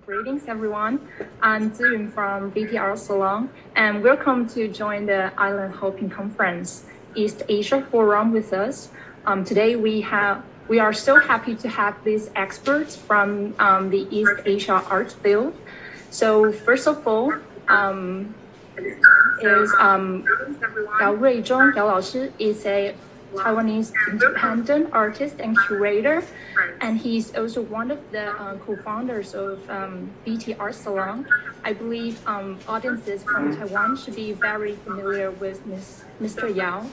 Greetings, everyone. I'm Ziyun from VTR Salon, and welcome to join the Island Hopping Conference East Asia Forum with us. Today we are so happy to have these experts from the East Asia art field. So first of all, is Yao Ruizhong. Yao 老师 is a Taiwanese independent artist and curator, and he's also one of the co-founders of VTR Salon. I believe audiences from Taiwan should be very familiar with Mr. Yao.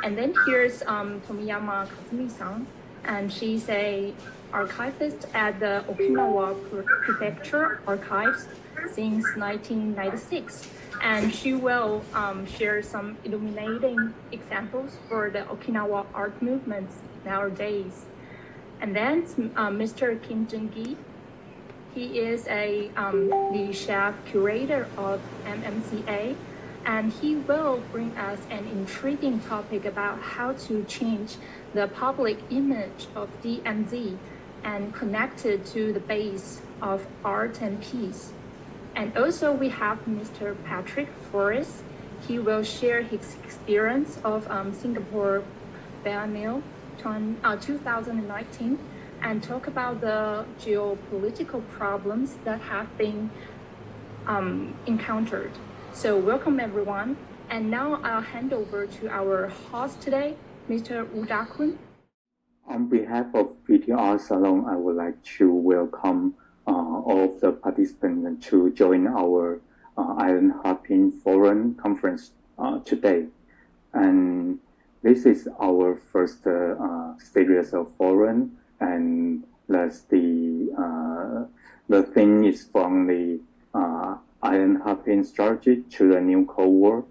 And then here's Tomiyama Katsumi-san, and she's a archivist at the Okinawa Prefecture Archives since 1996. And she will share some illuminating examples for the Okinawa art movements nowadays. And then Mr. Kim Jung-gi, he is the chef curator of MMCA, and he will bring us an intriguing topic about how to change the public image of DMZ and connect it to the base of art and peace. And also we have Mr. Patrick Forrest. He will share his experience of Singapore Biennial 2019 and talk about the geopolitical problems that have been encountered. So welcome everyone. And now I'll hand over to our host today, Mr. Wu Da-kun. On behalf of VTR Salon, I would like to welcome all of the participants to join our Island Hopping Forum Conference today. And this is our first series of forum, and that's the theme is from the Island Hopping strategy to the new Cold War.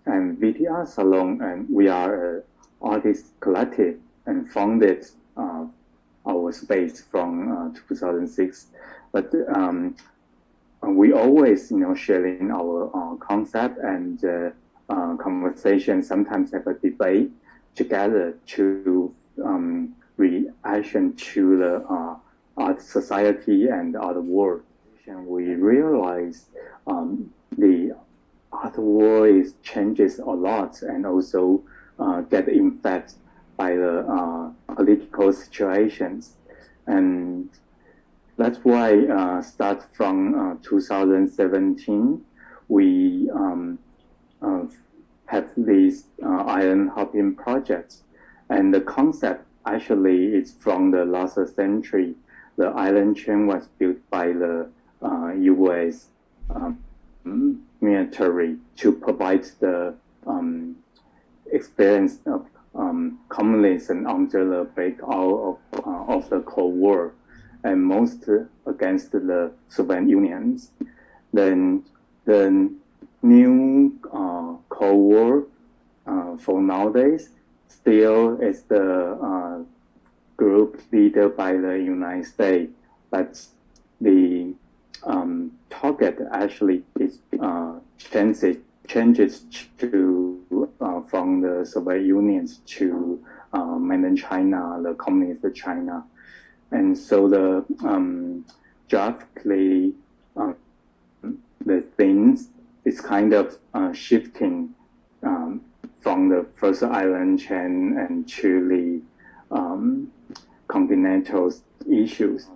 And VTR Salon, and we are an artist collective and founded our space from 2006. But we always, sharing our concept and conversation. Sometimes have a debate together to reaction to the art society and art world. And we realize the art world changes a lot, and also get impacted by the political situations. And that's why start from 2017, we have these island hopping projects. And the concept actually is from the last century. The island chain was built by the US military to provide the experience of communism under the breakout of the Cold War, and most against the Soviet Union. Then the new Cold War for nowadays still is the group leader by the United States, but the target actually is changes to from the Soviet Union to mainland China, the communist China. And so the graphically the things is kind of shifting from the first island chain and to the continental issues.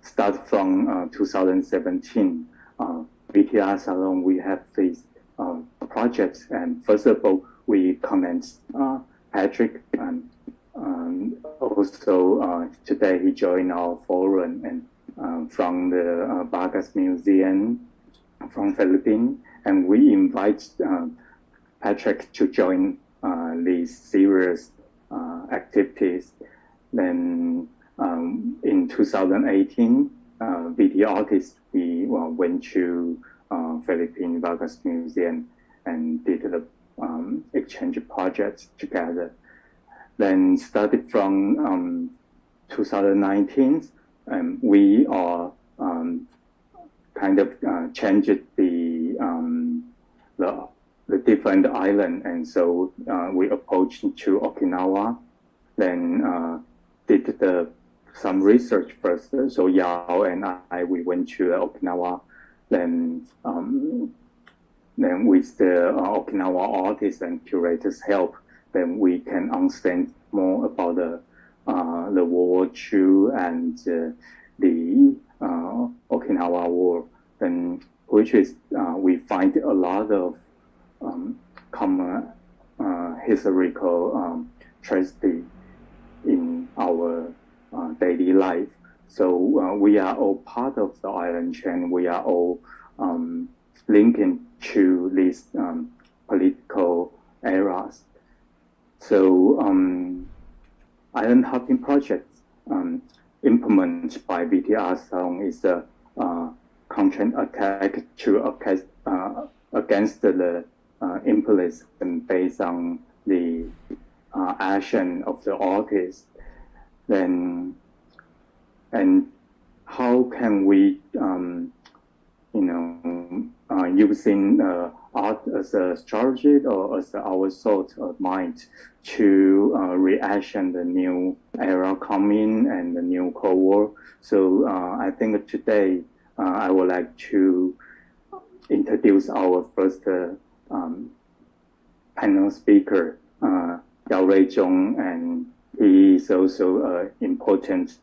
Start from 2017, VTR Salon, we have these projects, and first of all, we connect Patrick, and also today he joined our forum, and from the Vargas Museum from Philippines, and we invite Patrick to join these serious activities. Then in 2018, VT artists, we went to Philippine Vargas Museum and did the exchange projects together. Then started from 2019, we are kind of changed the different island, and so we approached to Okinawa, then did the some research first. So Yao and we went to Okinawa. Then with the Okinawa artists and curators' help, then we can understand more about the World War II and the Okinawa War. Then, which is we find a lot of common historical tragedy in our daily life. So we are all part of the island chain. We are all linking to these political eras. So Island Hopping Project implemented by VTR Salon is a content attack against the imperialism based on the action of the artist. Then, and how can we, using art as a strategy or as our thought of mind to reaction the new era coming and the new Cold War. So I think today I would like to introduce our first panel speaker, Yao Ruizhong, and he is also an important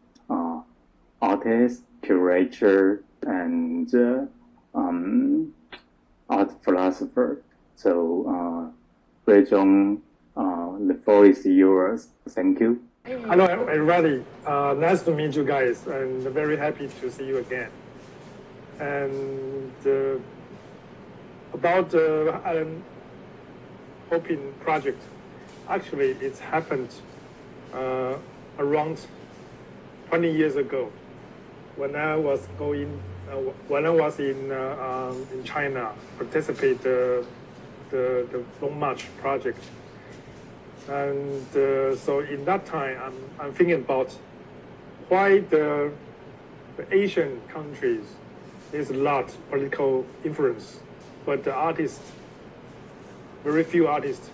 artist, curator, and art philosopher. So, Ruizhong, the floor is yours. Thank you. Hello, everybody. Nice to meet you guys, and very happy to see you again. And about the Island Hopping Project, actually, it's happened around 20 years ago, when I was in China, participate the Long March project, and so in that time, I'm thinking about why the Asian countries there's a lot of political influence, but the artists, very few artists,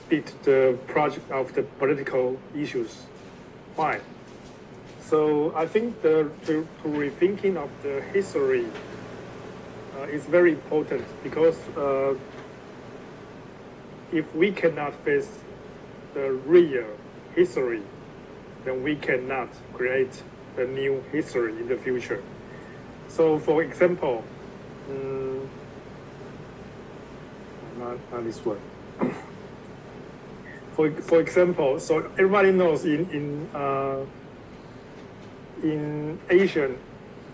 did the project of the political issues. Why? So I think to rethinking of the history is very important, because if we cannot face the real history, then we cannot create a new history in the future. So for example, not this one. For example, so everybody knows in Asia,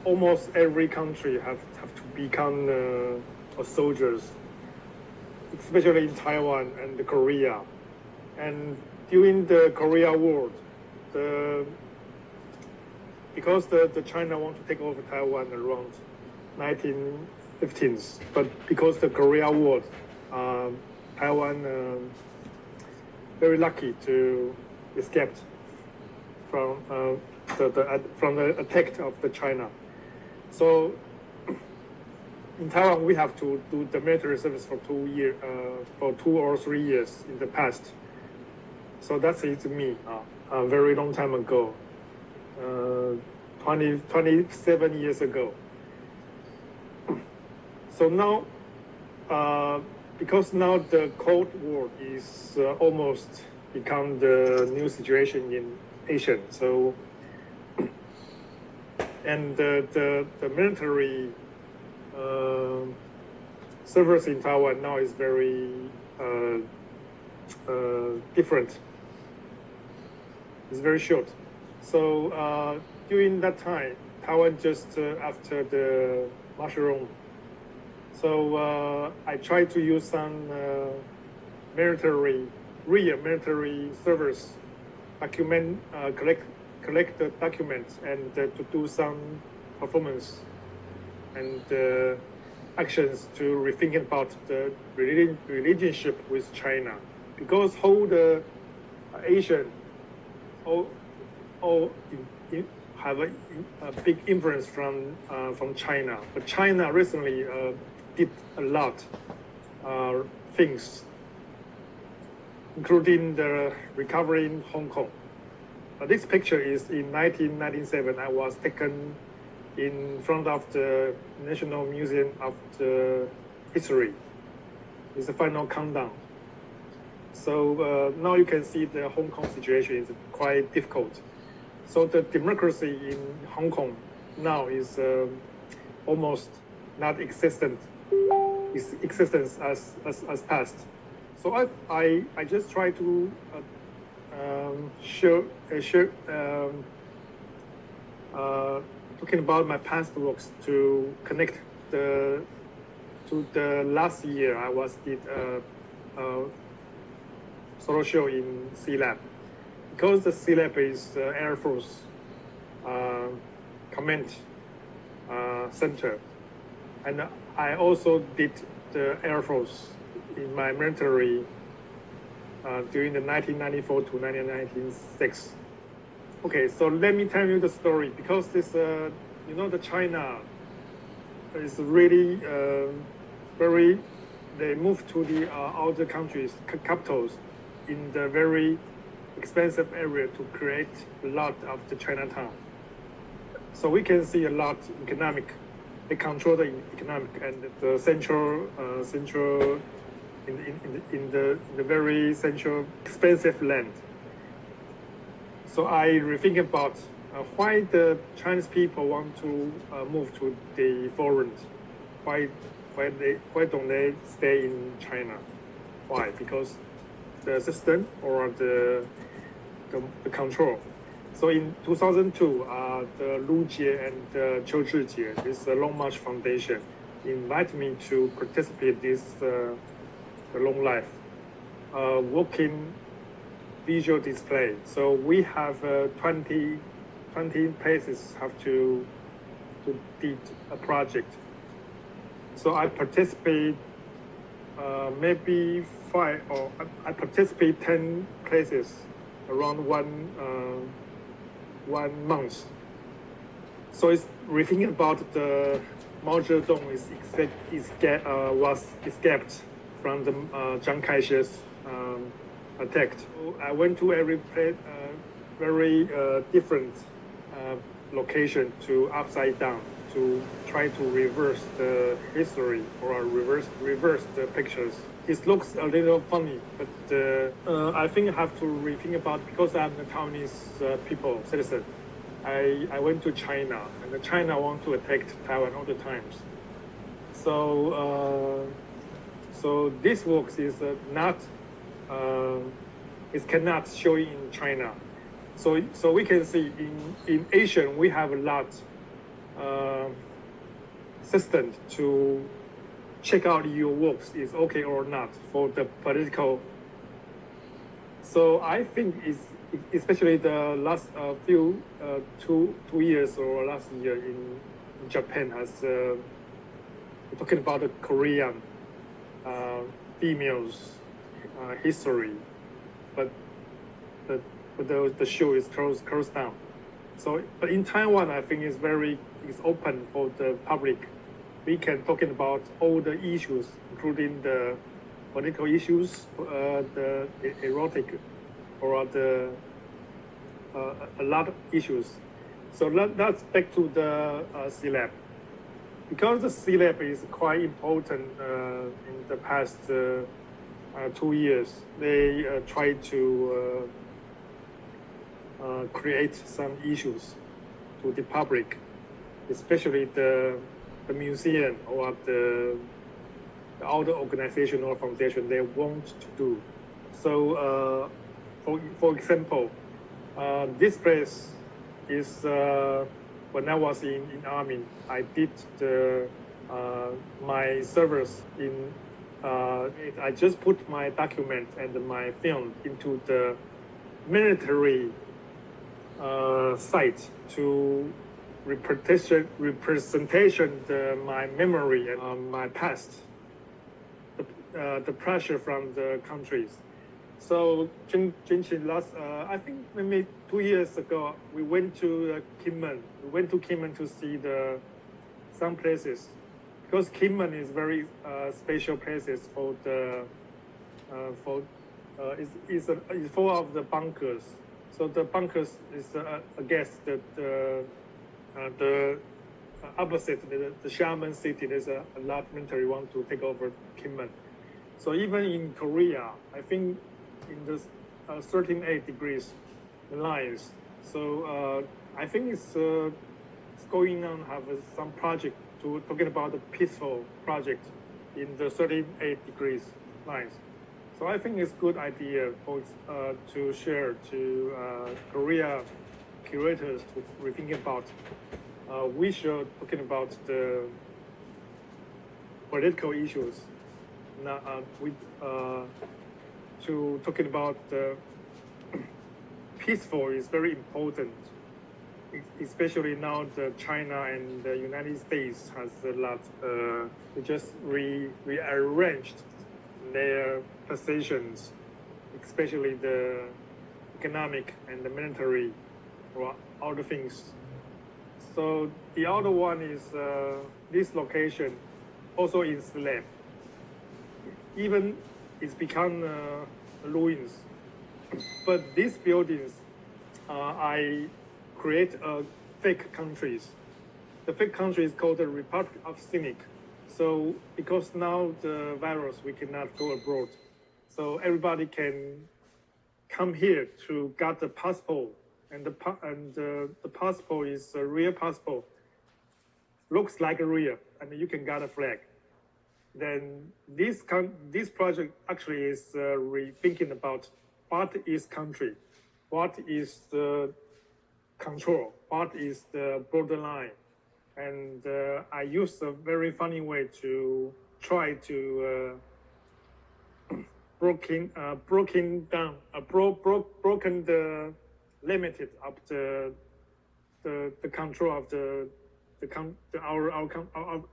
almost every country have to become soldiers, especially in Taiwan and Korea. And during the Korea War, because the China want to take over Taiwan around 1915s, but because the Korea War, Taiwan very lucky to escape from the attack of the China. So in Taiwan, we have to do the military service for 2 or 3 years in the past. So that's it me, a very long time ago, 27 years ago. So now, because now the Cold War is almost become the new situation in Asia. So, and the military service in Taiwan now is very different. It's very short. So during that time, Taiwan just after the martial. So I tried to use some real military service, collect the documents, and to do some performance and actions to rethink about the relationship with China, because whole the Asian all have a big influence from China. But China recently did a lot things, including the recovery in Hong Kong. This picture is in 1997. I was taken in front of the National Museum of the History. It's the final countdown. So now you can see the Hong Kong situation is quite difficult. So the democracy in Hong Kong now is almost not existent. Its existence as past. So I just try to talking about my past works to connect to the last year I did solo show in CLAB, because the CLAB is Air Force Command Center, and I also did the Air Force in my military during the 1994 to 1996. Okay, so let me tell you the story, because this, the China is really they moved to the other countries, capitals, in the very expensive area to create a lot of the Chinatown. So we can see a lot economic. They control the economic and the central in the very central expensive land. So I rethink about why the Chinese people want to move to the foreign. Why don't they stay in China? Why? Because the system or the control. So in 2002, the Lu Jie and the Qiu Zhijie, this Long March Foundation, invited me to participate in this the long life walking visual display. So we have 20 places have to did a project. So I participate maybe 5 or I participate 10 places around one month. So it's rethinking about the Mao Zedong was escaped from the Chiang Kai-shek's attack. So I went to every place, very different location to upside down to try to reverse the history or reverse the pictures. It looks a little funny, but I think I have to rethink about, because I'm a Taiwanese citizen. I went to China, and China want to attack Taiwan all the times. So this works is not it cannot show in China. So we can see in Asia we have a lot system to check out your works is okay or not for the political. So I think it's especially the last few 2 years or last year in Japan has talking about the Korean females history, but the show is closed down. So, but in Taiwan, I think it's open for the public. We can talking about all the issues, including the political issues, the erotic, or the a lot of issues. So let's back to the CLAB. Because the CLAB is quite important in the past 2 years, they try to create some issues to the public, especially the museum or the other organization or foundation they want to do. So, for example, this place is when I was in army, I did my service in. I just put my document and my film into the military site to representation my memory and my past, the pressure from the countries. So I think maybe 2 years ago, we went to Kinmen. We went to Kinmen to see some places, because Kinmen is very special places for it's full of the bunkers. So the bunkers is I guess that the opposite, the Xiamen city, there's a lot military want to take over Kinmen. So even in Korea, I think in the 13.8 degrees lines. So I think it's going on have some project to talking about the peaceful project in the 38 degrees lines. So I think it's good idea for to share to Korea curators to rethink about. We should talking about the political issues. Now to talking about the peaceful is very important, especially now the China and the United States has a lot. They just rearranged their positions, especially the economic and the military, or other things. So the other one is this location, also in slab. Even it's become ruins. But these buildings, I create fake countries. The fake country is called the Republic of Cynic. So because now the virus, we cannot go abroad. So everybody can come here to get the passport. And the passport is a real passport. Looks like a real, and you can get a flag. Then this project actually is rethinking about what is country, what is the control, what is the borderline. And I use a very funny way to try to broken the limited of the control of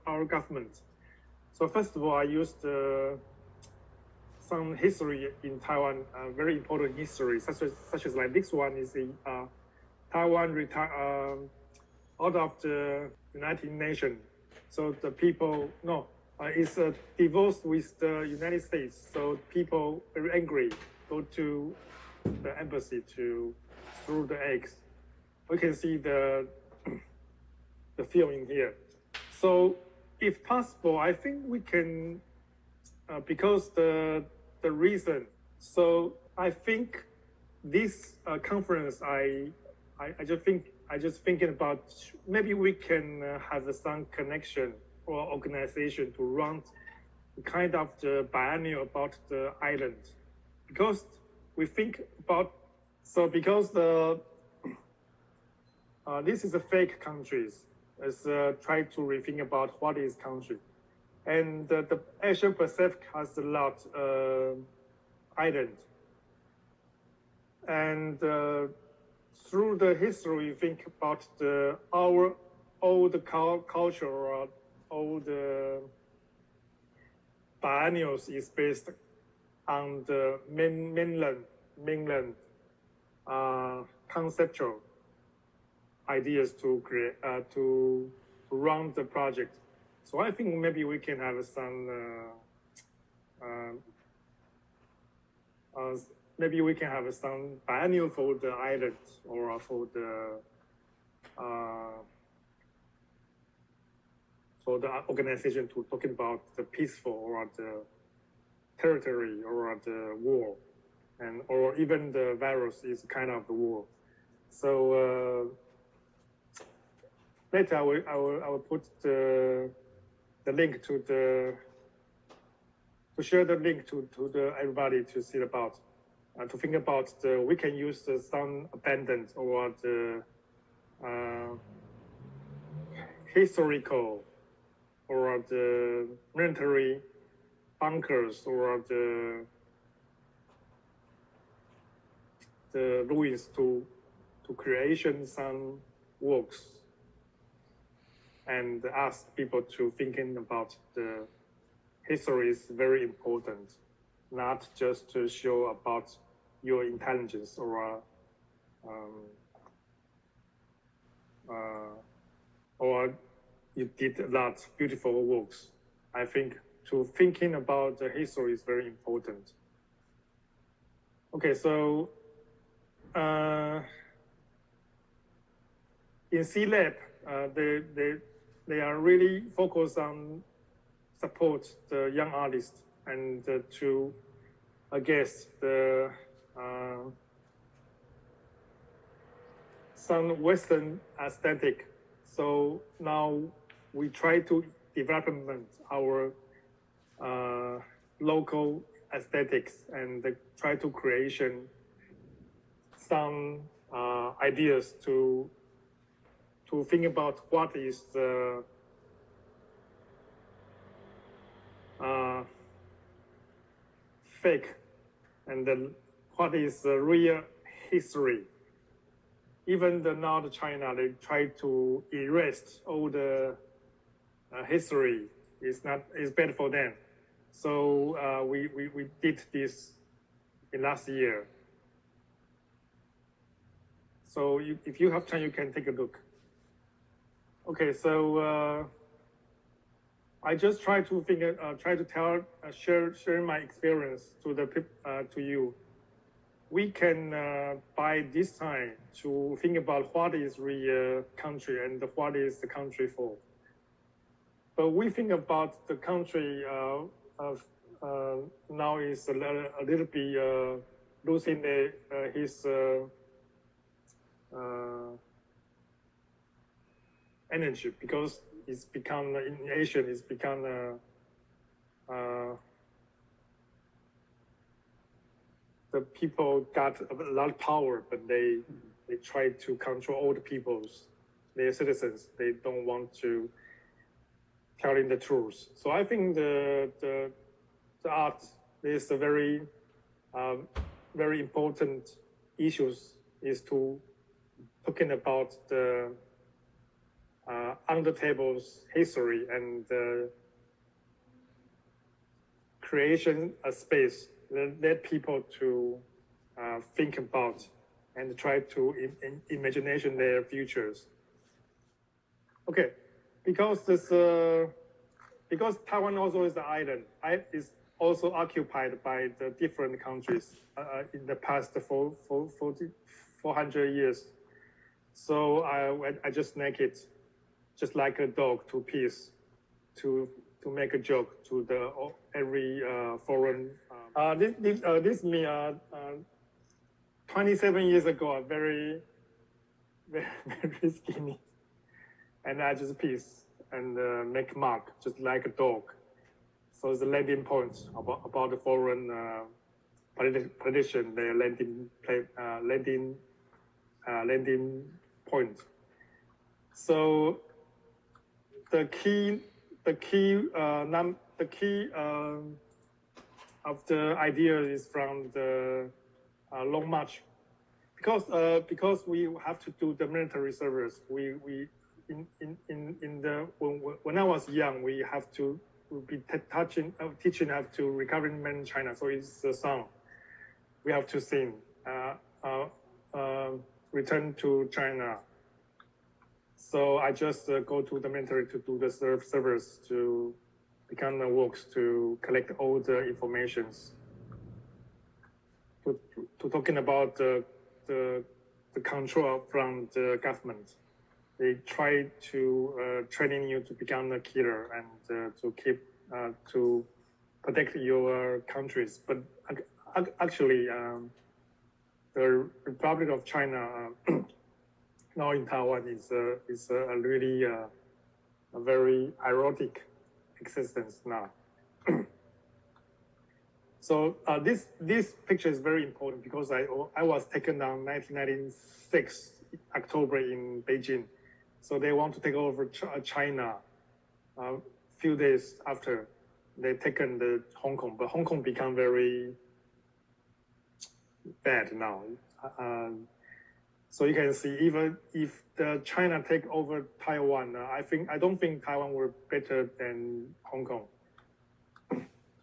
our government. So first of all, I used some history in Taiwan, very important history, such as like this one is the Taiwan out of the United Nations. So the people is divorced with the United States. So people very angry go to the embassy to throw the eggs. We can see the film in here. So if possible, I think we can because the reason. So I think this conference, I just thinking about maybe we can have some connection or organization to run kind of the biennial about the island, because we think about because this is a fake countries. Let's try to rethink about what is country. And the Asia Pacific has a lot island. And through the history, we think about our old culture or old biennials is based on the mainland conceptual ideas to create to run the project. So I think maybe we can have some biennial for the island or for the organization to talking about the peaceful or the territory or the war, and or even the virus is kind of the war. So later I will put the link to share the link to everybody to see about to think about we can use some abandoned or the historical or the military bunkers or the ruins to creation some works and ask people to thinking about the history is very important, not just to show about your intelligence or you did a lot of beautiful works. I think to thinking about the history is very important. Okay, so in C-Lab, they are really focused on support the young artists and to against the some Western aesthetic. So now we try to development our local aesthetics and try to creation some ideas to think about what is the fake and then what is the real history. Even now the China, they try to erase all the history. It's bad for them. So we did this in last year. So if you have time, you can take a look. Okay, so I just try to share my experience to you. We can by this time to think about what is real country and what is the country for. But we think about the country now is a little bit losing his energy because it's become in Asia. It's become the people got a lot of power, but they try to control all the peoples, their citizens. They don't want to telling the truth. So I think the art is a very very important issues is to talking about the under tables history and creation a space let people to think about and try to imagination their futures. Okay, because Taiwan also is an island, is also occupied by the different countries in the past 400 years. So I just make it just like a dog to piece to make a joke to the every foreign. This me 27 years ago, very skinny, and I just piece and make mark just like a dog. So it's a landing point about the foreign politician, their landing point. So the key of the idea is from the Long March, because we have to do the military service. When I was young, we have to be teaching how to recover in mainland China. So it's a song we have to sing. Return to China. So I just go to the military to do the service to become the works to collect all the informations. To talking about the control from the government. They try to training you to become a killer and to keep to protect your countries. But actually, the Republic of China now in Taiwan is a really a very erotic existence now. So this picture is very important because I was taken down 1996 October in Beijing. So they want to take over China a few days after they taken the Hong Kong, but Hong Kong become very bad now. So you can see even if the China take over Taiwan, I don't think Taiwan were better than Hong Kong.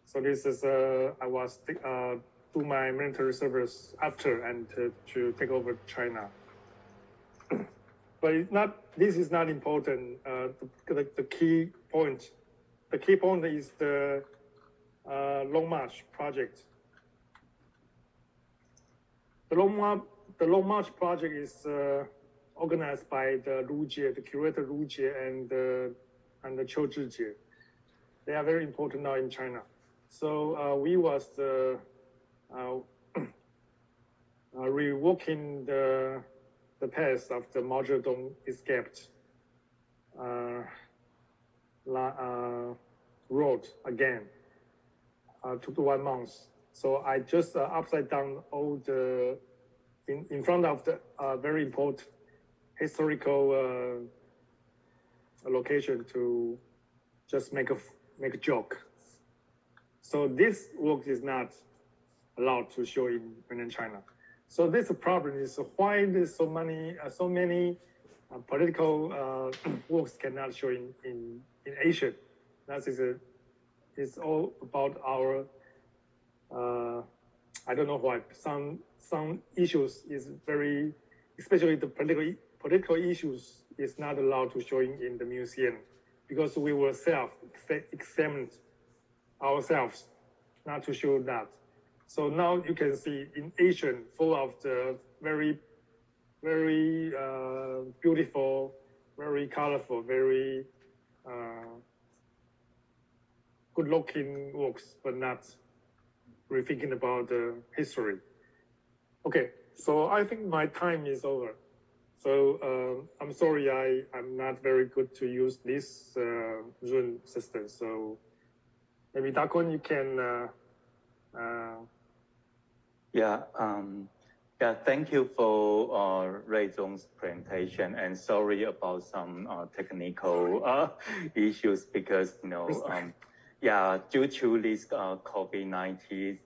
So this is I was do my military service after and to take over China. But it's not. This is not important. The key point. The key point is the Long March project. The Long March the Long March project is organized by the curator Lu Jie and the Qiu Zhijie. They are very important now in China. So we was reworking the past of the Mao Zedong escaped road again. Took 1 month. So I just upside down all the in front of the very important historical location to just make a joke. So this work is not allowed to show in mainland China. So this problem is why there's so many political works cannot show in Asia. That is it's all about our I don't know why some issues is very, especially the political issues is not allowed to show in the museum because we will examine ourselves not to show that. So now you can see in Asian full of the very, very beautiful, very colorful, very good-looking works, but not rethinking about the history. Okay, so I think my time is over. So I'm sorry I'm not very good to use this Zoom system. So maybe Dakun, you can. Thank you for Ray Zhong's presentation, and sorry about some technical issues because due to this COVID-19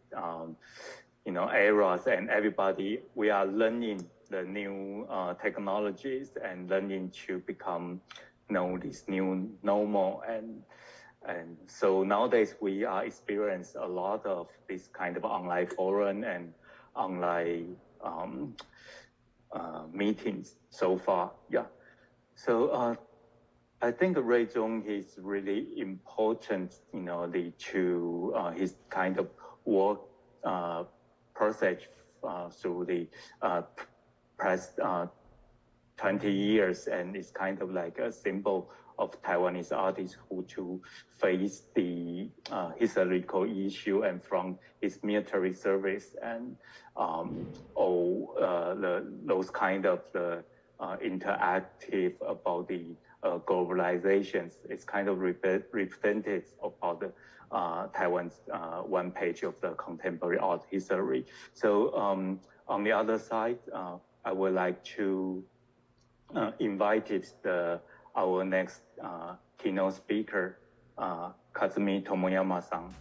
eras, and everybody we are learning the new technologies and learning to become this new normal, and so nowadays we are experience a lot of this kind of online forum and online meetings so far. So I think Ray Zhong is really important, to his kind of work process through the past 20 years, and it's kind of like a symbol of Taiwanese artists who to face the historical issue and from his military service and those kind of the interactive about the globalizations. It's kind of represented about the Taiwan's one page of the contemporary art history. So on the other side, I would like to invite our next keynote speaker, Kazumi Tomoyama-san.